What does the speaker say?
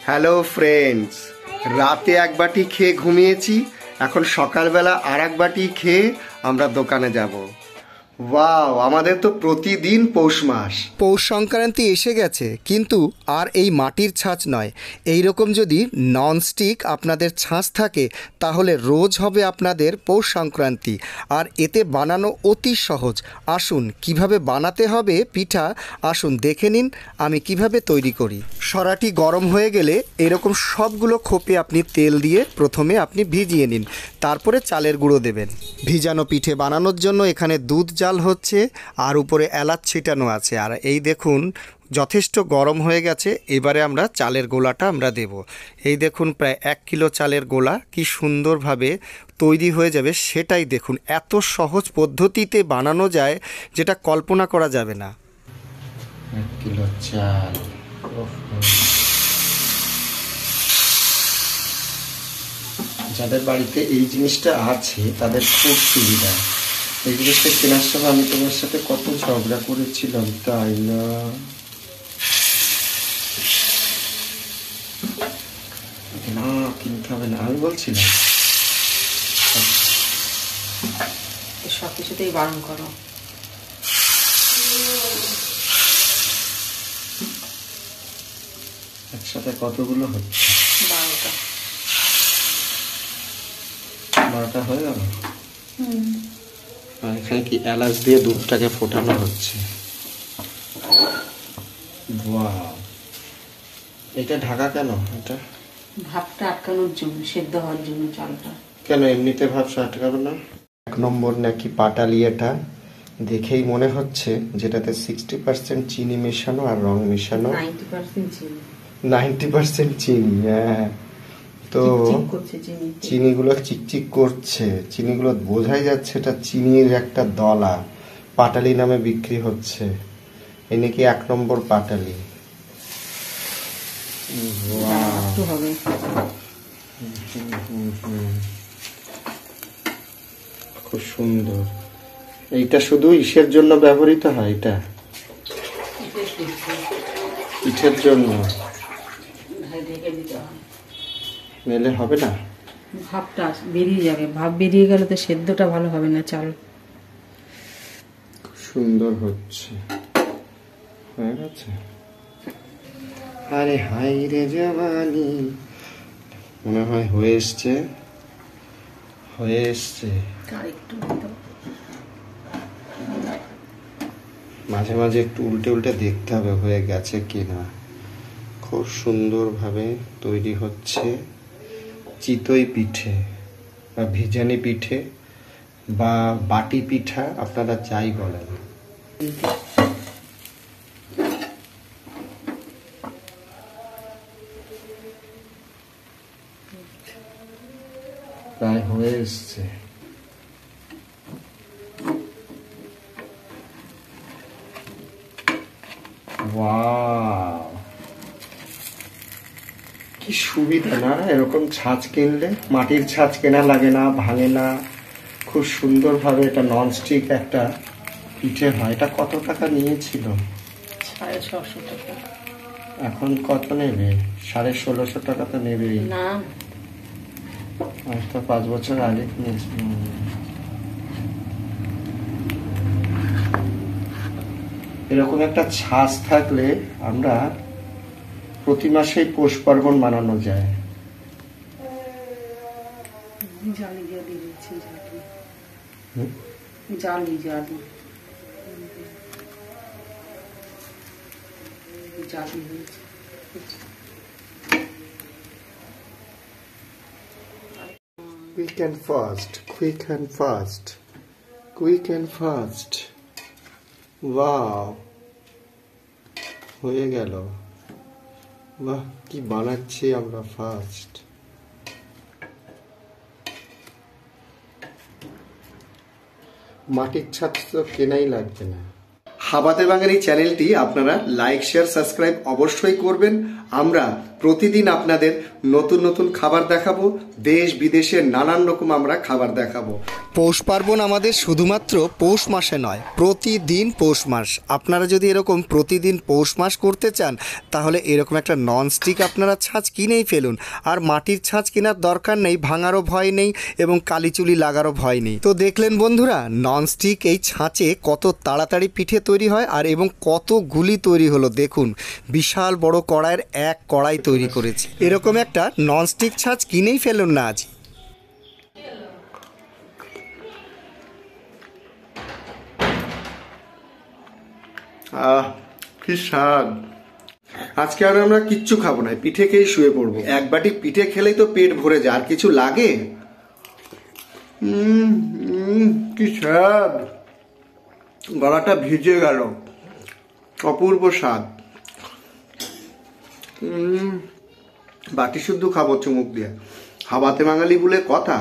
Hello friends, রাতে এক বাটি খেয়ে ঘুমিয়েছি, এখন সকালবেলা আর এক বাটি খেয়ে আমরা দোকানে যাব। ওয়াও, আমাদের তো প্রতিদিন পৌষ মাস। পৌষ সংক্রান্তি এসে গেছে, কিন্তু আর এই মাটির ছাঁচ নয়। এই রকম যদি ননস্টিক আপনাদের ছাঁচ থাকে তাহলে রোজ হবে আপনাদের পৌষ সংক্রান্তি। আর এতে বানানো অতি সহজ। আসুন কিভাবে বানাতে হবে পিঠা, আসুন দেখে নিন আমি কিভাবে তৈরি করি। সরাটি গরম হয়ে গেলে এরকম সবগুলো খোপে আপনি তেল দিয়ে প্রথমে আপনি ভিজিয়ে নিন, তারপরে চালের গুঁড়ো দেবেন। ভিজানো পিঠে বানানোর জন্য এখানে দুধ জাল হচ্ছে আর উপরে এলাচ ছিটানো আছে। আর এই দেখুন যথেষ্ট গরম হয়ে গেছে। এবারে আমরা চালের গোলাটা আমরা দেব। এই দেখুন প্রায় 1 কিলো চালের গোলা কি সুন্দরভাবে তৈরি হয়ে যাবে সেটাই দেখুন। এত সহজ পদ্ধতিতে বানানো যায় যেটা কল্পনা করা যাবে না। 1 কিলো চাল, যাদের বাড়িতে এই জিনিসটা আছে তাদের খুব সুবিধা। এই জিনিসটা কেনার সময় আমি তোমার সাথে কত ঝগড়া করেছিলাম, তাই না? না, কিনতে হবে না আমি বলছিলাম। সব কিছুতেই বারণ করো। একসাথে কতগুলো হচ্ছে? 12টা। 12টা হয়ে গেল। আর এখানে কি এলাচ দিয়ে দুধটাকে ফোটানো হচ্ছে। ওয়াও, এটা ঢাকা কেন? এটা ভাবটা আটকানোর জন্য, সেদ্ধ হওয়ার জন্য চালটা। কেন এমনিতে ভাব আটকাবে না? 1 নম্বর নাকি পাটালি, এটা দেখেই মনে হচ্ছে যেটাতে 60% চিনি মেশানো আর রং মেশানো। 90% চিনি। 90% চিনি, হ্যাঁ। তো চিনিগুলো চিকচিক করছে, চিনিগুলো বোঝাই যাচ্ছে এটা চিনির একটা দলা। পাটালি নামে বিক্রি হচ্ছে। এই নাকি 1 নম্বর পাটালি। খুব সুন্দর। এইটা শুধু ইসের জন্য ব্যবহৃত হয়, এটা পিঠের জন্য। মেলে হবে না, ভাবটা বেরিয়ে যাবে। ভাব বেরিয়ে গেলে তো সেদ্ধটা ভালো হবে না। চাল খুব সুন্দর হচ্ছে, হয়ে গেছে। আরে হাই রে জওয়ানি, মনে হয় হয়ে এসছে, হয়ে এসছে। মাঝে মাঝে একটু উল্টে উল্টে দেখতে হবে হয়ে গেছে কিনা। খুব সুন্দরভাবে তৈরি হচ্ছে চিতই পিঠে বা ভিজানি পিঠে বা বাটি পিঠা, আপনারা যাই বলেন। প্রায় হয়ে এসছে। ওয়াও, কি সুবিধা না এরকম ছাঁচ কিনলে। মাটির ছাঁচ কেনা লাগে না, ভাঙে না। খুব সুন্দরভাবে এটা ননস্টিক একটা পিঠে হয়। এটা কত টাকা নিয়েছিল? 650 টাকা। এখন কত নেবে? 1650 টাকা তো নেবেই না, তো 5 বছর আগে কিনেছি। এরকম একটা ছাঁচ থাকলে আমরা প্রতি মাসেই পৌষ পার্বণ মানানো যায়। জালি দিয়ে দিয়েছি, জালি জালি জালি হয়েছে। Quick and fast, quick and fast, quick and fast. Wow, হয়ে গেল। বাহ, কি বানাচ্ছি আমরা ফাস্ট। মাটির ছাঁচ তো কেনাই লাগবে না। হাবাতে বাঙালি চ্যানেলটি আপনারা লাইক শেয়ার সাবস্ক্রাইব অবশ্যই করবেন। আমরা প্রতিদিন আপনাদের নতুন নতুন খাবার দেখাবো, দেশ বিদেশের নানান রকম আমরা খাবার দেখাবো। পৌষ পার্বণ আমাদের শুধুমাত্র পৌষ মাসে নয়, প্রতিদিন পৌষ মাস। আপনারা যদি এরকম প্রতিদিন পৌষ মাস করতে চান তাহলে এরকম একটা ননস্টিক আপনারা ছাঁচ কিনেই ফেলুন। আর মাটির ছাঁচ কেনার দরকার নেই, ভাঙারও ভয় নেই এবং কালিচুলি লাগারও ভয় নেই। তো দেখলেন বন্ধুরা, ননস্টিক এই ছাঁচে কত তাড়াতাড়ি পিঠে তৈরি হয় আর এবং কতগুলি তৈরি হলো দেখুন। বিশাল বড় কড়াইয়ের এক কড়াই তৈরি করেছি। এরকম একটা ননস্টিক ছাঁচ কিনেই ফেলুন না আজ। কি স্বাদ। আজকে আর আমরা কিচ্ছু খাবো না, পিঠে খেয়েই শুয়ে পড়বো। এক বাটি পিঠে খেলেই তো পেট ভরে যায়, আর কিছু লাগে? কি স্বাদ, গলাটা ভিজে গেল, অপূর্ব স্বাদ। বাটি শুদ্ধ খাবো চুমুক দিয়ে। হাবাতে বাঙালি বলে কথা।